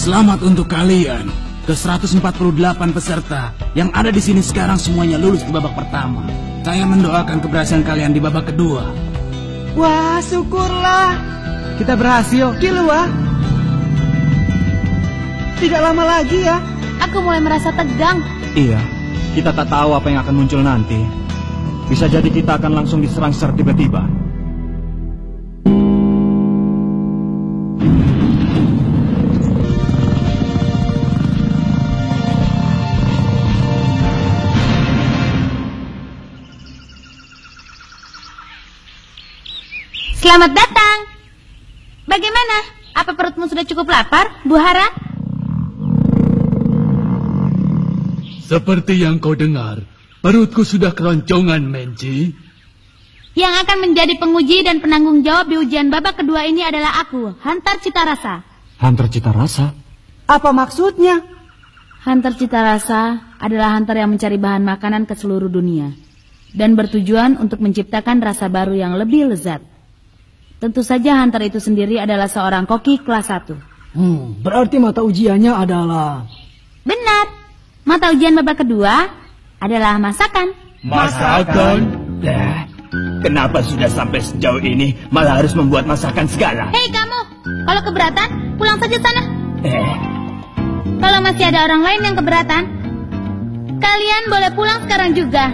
Selamat untuk kalian. Ke-148 peserta yang ada di sini sekarang semuanya lulus di babak pertama. Saya mendoakan keberhasilan kalian di babak kedua. Wah, syukurlah. Kita berhasil. Kilua. Tidak lama lagi ya. Aku mulai merasa tegang. Iya, kita tak tahu apa yang akan muncul nanti. Bisa jadi kita akan langsung diserang secara tiba-tiba. Selamat datang. Bagaimana? Apa perutmu sudah cukup lapar, Bu Hara? Seperti yang kau dengar, perutku sudah keroncongan, Menji. Yang akan menjadi penguji dan penanggung jawab di ujian babak kedua ini adalah aku, Hunter Citarasa. Hunter Citarasa? Apa maksudnya? Hunter Citarasa adalah hunter yang mencari bahan makanan ke seluruh dunia dan bertujuan untuk menciptakan rasa baru yang lebih lezat. Tentu saja hunter itu sendiri adalah seorang koki kelas 1. Berarti mata ujiannya adalah... Benar. Mata ujian babak kedua adalah masakan. Masakan? Kenapa sudah sampai sejauh ini malah harus membuat masakan segala? Hei kamu, kalau keberatan pulang saja sana. Kalau masih ada orang lain yang keberatan, kalian boleh pulang sekarang juga.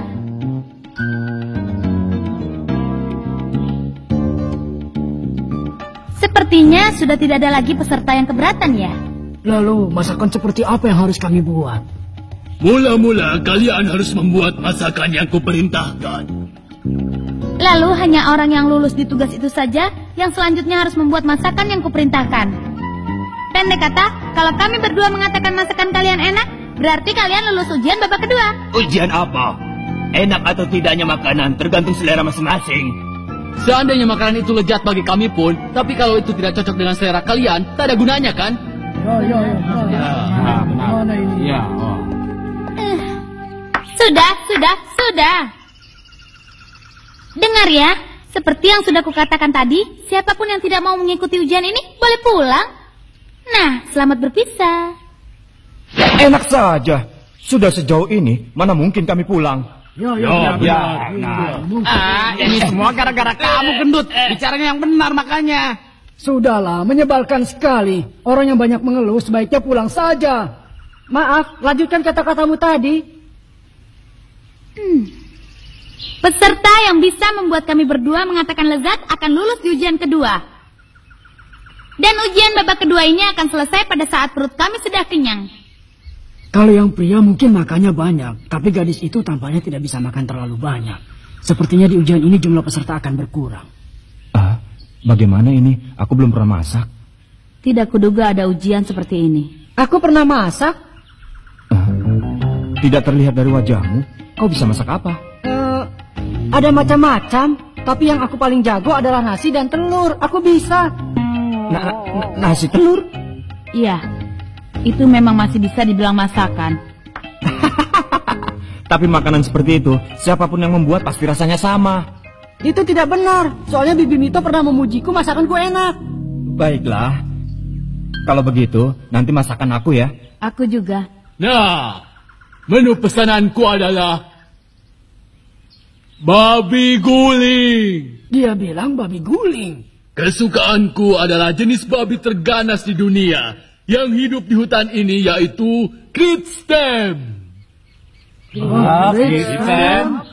Sepertinya sudah tidak ada lagi peserta yang keberatan ya. Lalu masakan seperti apa yang harus kami buat? Mula-mula kalian harus membuat masakan yang kuperintahkan. Lalu hanya orang yang lulus di tugas itu saja yang selanjutnya harus membuat masakan yang kuperintahkan. Pendek kata, kalau kami berdua mengatakan masakan kalian enak, berarti kalian lulus ujian babak kedua. Ujian apa? Enak atau tidaknya makanan tergantung selera masing-masing. Seandainya makanan itu lezat bagi kami pun, tapi kalau itu tidak cocok dengan selera kalian, tak ada gunanya kan? Sudah. Dengar ya, seperti yang sudah kukatakan tadi, siapapun yang tidak mau mengikuti ujian ini boleh pulang. Nah, selamat berpisah. Enak saja. Sudah sejauh ini, mana mungkin kami pulang? Ini semua gara-gara kamu, gendut. Bicaranya yang benar makanya. Sudahlah, menyebalkan sekali. Orang yang banyak mengeluh sebaiknya pulang saja. Maaf, lanjutkan kata-katamu tadi. Peserta yang bisa membuat kami berdua mengatakan lezat akan lulus di ujian kedua. Dan ujian babak kedua ini akan selesai pada saat perut kami sudah kenyang. Kalau yang pria mungkin makannya banyak, tapi gadis itu tampaknya tidak bisa makan terlalu banyak. Sepertinya di ujian ini jumlah peserta akan berkurang. Bagaimana ini? Aku belum pernah masak. Tidak kuduga ada ujian seperti ini. Aku pernah masak. Tidak terlihat dari wajahmu. Kau bisa masak apa? Ada macam-macam, tapi yang aku paling jago adalah nasi dan telur. Aku bisa. Nasi telur? Iya, itu memang masih bisa dibilang masakan. Tapi makanan seperti itu, siapapun yang membuat pasti rasanya sama. Itu tidak benar. Soalnya Bibi Mito pernah memujiku masakanku enak. Baiklah. Kalau begitu, nanti masakan aku ya. Aku juga. Nah, menu pesananku adalah babi guling. Dia bilang babi guling. Kesukaanku adalah jenis babi terganas di dunia yang hidup di hutan ini, yaitu Kritstem. Kritstem?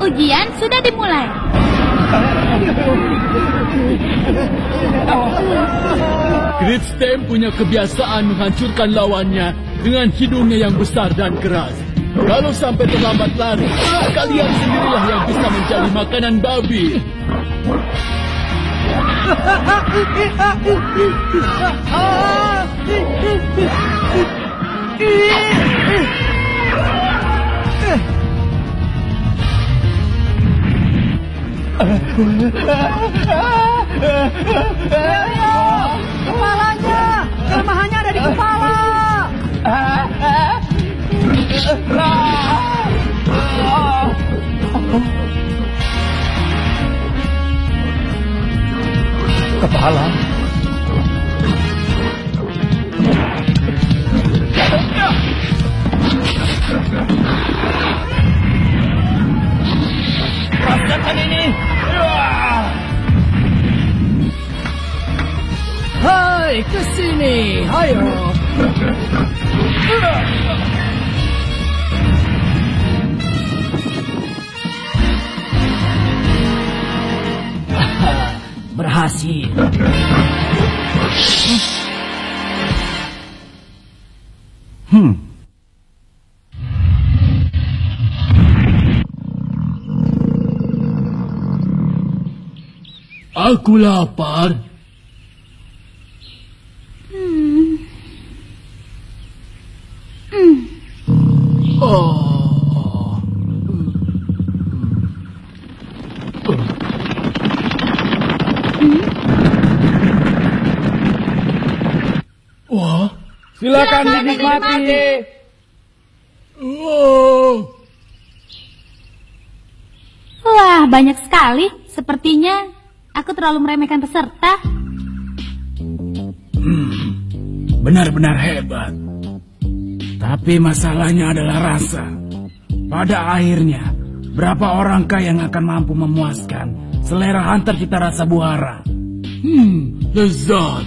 Ujian sudah dimulai. Kritstem punya kebiasaan menghancurkan lawannya dengan hidungnya yang besar dan keras. Kalau sampai terlambat lari, kalian sendirilah yang bisa menjadi makanan babi. Kepalanya, kelemahannya ada di kepala. Kepala. Rasakan ini. Hai, ke sini. Ayo. Berhasil. Aku lapar. Wah, Silakan dinikmati. Wah, banyak sekali. Sepertinya aku terlalu meremehkan peserta. Benar-benar hebat. Tapi masalahnya adalah rasa. Pada akhirnya, berapa orangkah yang akan mampu memuaskan selera hunter cita rasa buahara? Lezat.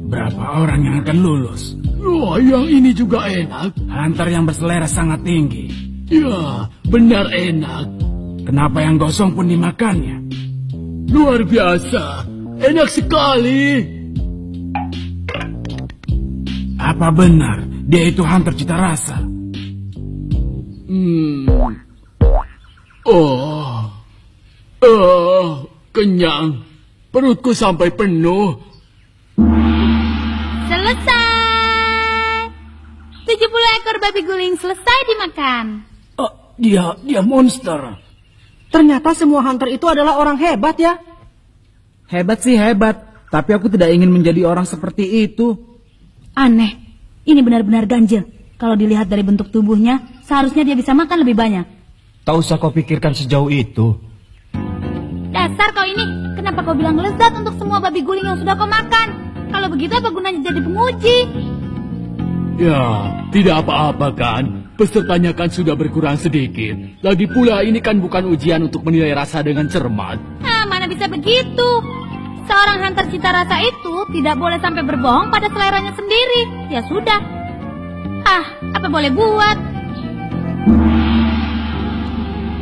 Berapa orang yang akan lulus? Wah, yang ini juga enak. Hunter yang berselera sangat tinggi. Ya, benar enak. Kenapa yang gosong pun dimakannya? Luar biasa. Enak sekali. Apa benar dia itu hunter cita rasa? Kenyang. Perutku sampai penuh. Selesai. 70 ekor babi guling selesai dimakan. Dia monster. Ternyata semua hunter itu adalah orang hebat ya. Hebat sih hebat, tapi aku tidak ingin menjadi orang seperti itu. Aneh. Ini benar-benar ganjil. Kalau dilihat dari bentuk tubuhnya, seharusnya dia bisa makan lebih banyak. Tak usah kau pikirkan sejauh itu. Dasar kau ini, kenapa kau bilang lezat untuk semua babi guling yang sudah kau makan? Kalau begitu apa gunanya jadi penguji? Ya, tidak apa-apa kan. Pesertanya kan sudah berkurang sedikit. Lagi pula ini kan bukan ujian untuk menilai rasa dengan cermat. Mana bisa begitu? Seorang hunter cita rasa itu tidak boleh sampai berbohong pada seleranya sendiri. Ya sudah. Apa boleh buat?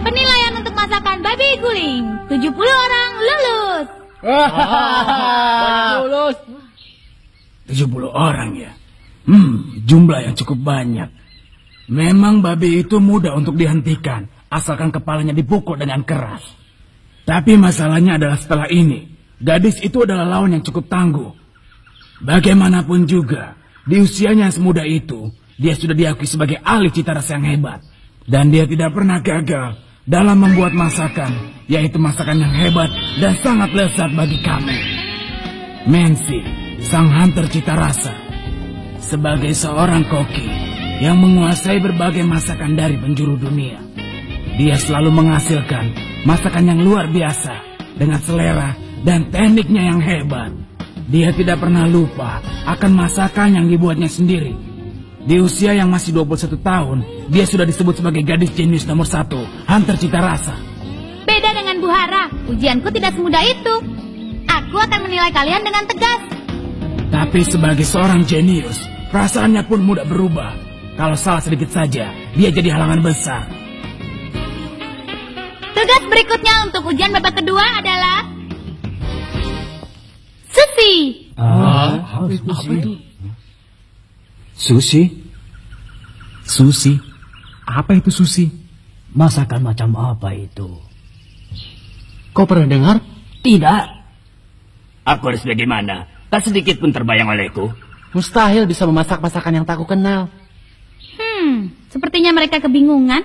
Penilaian untuk masakan babi guling. 70 orang lulus. Banyak lulus. 70 orang ya? Jumlah yang cukup banyak. Memang babi itu mudah untuk dihentikan, asalkan kepalanya dipukul dengan keras. Tapi masalahnya adalah setelah ini, gadis itu adalah lawan yang cukup tangguh. Bagaimanapun juga, di usianya yang semuda itu, dia sudah diakui sebagai ahli cita rasa yang hebat. Dan dia tidak pernah gagal dalam membuat masakan, yaitu masakan yang hebat dan sangat lezat bagi kami. Mensi, sang hunter cita rasa, sebagai seorang koki yang menguasai berbagai masakan dari penjuru dunia. Dia selalu menghasilkan masakan yang luar biasa dengan selera dan tekniknya yang hebat. Dia tidak pernah lupa akan masakan yang dibuatnya sendiri. Di usia yang masih 21 tahun, dia sudah disebut sebagai gadis jenius nomor 1, hunter cita rasa. Beda dengan Buahara, ujianku tidak semudah itu. Aku akan menilai kalian dengan tegas. Tapi sebagai seorang jenius, perasaannya pun mudah berubah. Kalau salah sedikit saja, dia jadi halangan besar. Tugas berikutnya untuk ujian babak kedua adalah Sushi. Apa itu? Sushi? Sushi? Apa itu sushi? Masakan macam apa itu? Kau pernah dengar? Tidak. Aku harus bagaimana? Tak sedikit pun terbayang olehku. Mustahil bisa memasak masakan yang tak ku kenal. Sepertinya mereka kebingungan.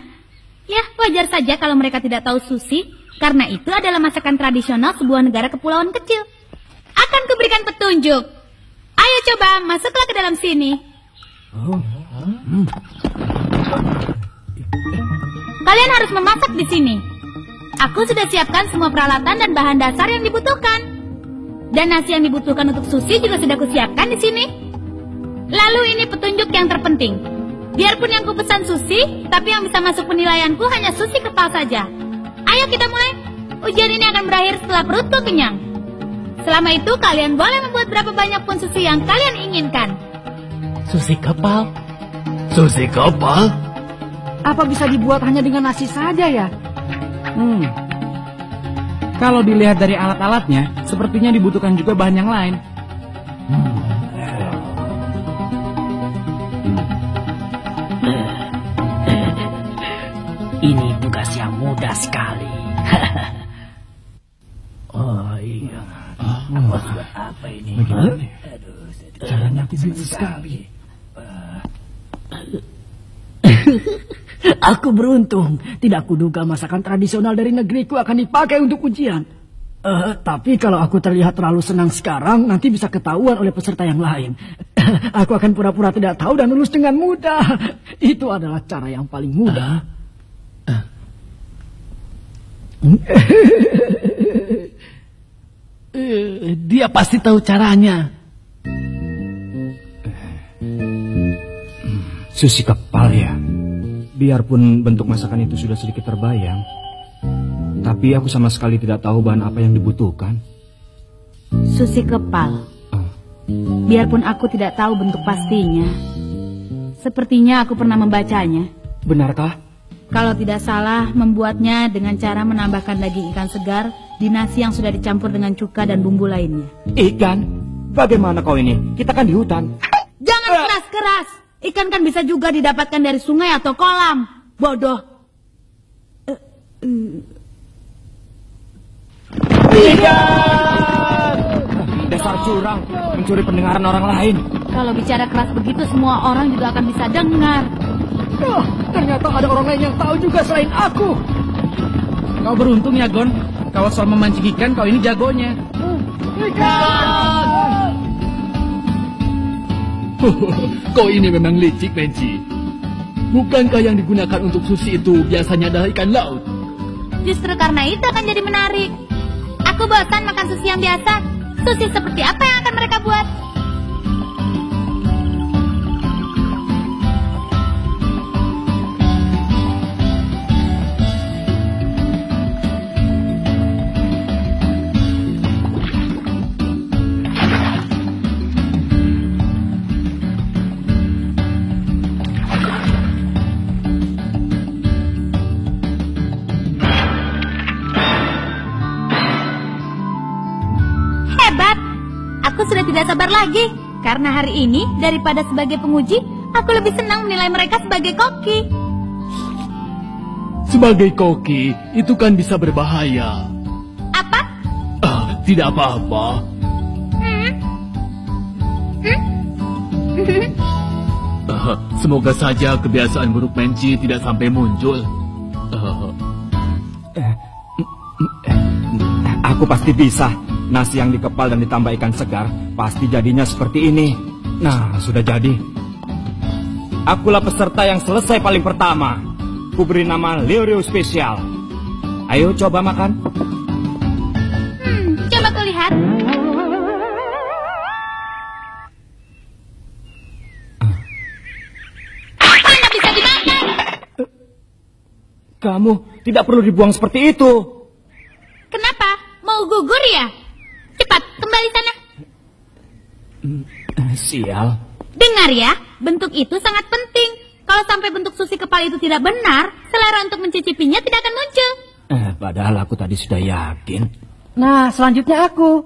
Ya, wajar saja kalau mereka tidak tahu sushi, karena itu adalah masakan tradisional sebuah negara kepulauan kecil. Akan kuberikan petunjuk. Ayo coba, masuklah ke dalam sini. Kalian harus memasak di sini. Aku sudah siapkan semua peralatan dan bahan dasar yang dibutuhkan. Dan nasi yang dibutuhkan untuk Susi juga sudah kusiapkan di sini. Lalu ini petunjuk yang terpenting. Biarpun yang kupesan Susi, tapi yang bisa masuk penilaianku hanya Susi kepal saja. Ayo kita mulai. Ujian ini akan berakhir setelah perutku kenyang. Selama itu kalian boleh membuat berapa banyak pun sushi yang kalian inginkan. Susi kepal? Susi kepal? Apa bisa dibuat hanya dengan nasi saja ya? Kalau dilihat dari alat-alatnya, sepertinya dibutuhkan juga bahan yang lain. Ini tugas yang mudah sekali. Oh iya. Apa ini? Aduh, caranya aku bisa sekali. Aku beruntung. Tidak kuduga masakan tradisional dari negeriku akan dipakai untuk ujian. Tapi kalau aku terlihat terlalu senang sekarang, nanti bisa ketahuan oleh peserta yang lain. Aku akan pura-pura tidak tahu dan lulus dengan mudah. Itu adalah cara yang paling mudah. Dia pasti tahu caranya. Sushi kepal ya. Biarpun bentuk masakan itu sudah sedikit terbayang, tapi aku sama sekali tidak tahu bahan apa yang dibutuhkan. Sushi kepal. Biarpun aku tidak tahu bentuk pastinya, sepertinya aku pernah membacanya. Benarkah? Kalau tidak salah, membuatnya dengan cara menambahkan daging ikan segar di nasi yang sudah dicampur dengan cuka dan bumbu lainnya. Ikan? Bagaimana kau ini? Kita kan di hutan. Jangan keras-keras. Ikan kan bisa juga didapatkan dari sungai atau kolam. Bodoh. Ikan! Dasar curang, mencuri pendengaran orang lain. Kalau bicara keras begitu, semua orang juga akan bisa dengar. Ternyata ada orang lain yang tahu juga selain aku. Kau beruntung ya, Gon. Kalau soal memancing ikan, kau ini jagonya. Ikan! Kau ini memang licik, Benji. Bukankah yang digunakan untuk sushi itu biasanya adalah ikan laut? Justru karena itu akan jadi menarik. Aku bosan makan sushi yang biasa. Sushi seperti apa yang akan mereka buat? Tidak sabar lagi, karena hari ini daripada sebagai penguji, aku lebih senang menilai mereka sebagai koki. Sebagai koki, itu kan bisa berbahaya. Apa? Tidak apa-apa. Semoga saja kebiasaan buruk Menci tidak sampai muncul. Aku pasti bisa. Nasi yang dikepal dan ditambah ikan segar pasti jadinya seperti ini. Nah, sudah jadi. Akulah peserta yang selesai paling pertama. Kuberi nama Leo Spesial. Ayo coba makan. Coba kulihat. Mana bisa dimakan? Kamu tidak perlu dibuang seperti itu. Kenapa? Mau gugur ya? Cepat, kembali sana. Sial. Dengar ya, bentuk itu sangat penting. Kalau sampai bentuk sushi kepal itu tidak benar, selera untuk mencicipinya tidak akan muncul. Padahal aku tadi sudah yakin. Nah, selanjutnya aku.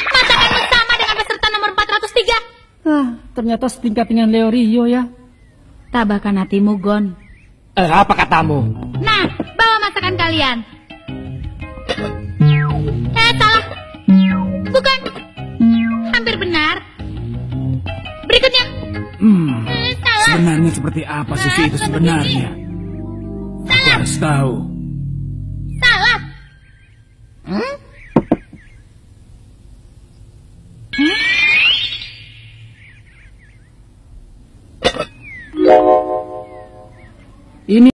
Masakanmu sama dengan peserta nomor 403. Ternyata setingkat dengan Leo Rio ya. Tabahkan hatimu, Gon. Apa katamu? Nah, bawa masakan kalian. Salah. Bukan. Hampir benar. Berikutnya. Salah. Sebenarnya seperti apa sushi itu sebenarnya? Aku harus tahu. Salah. Ini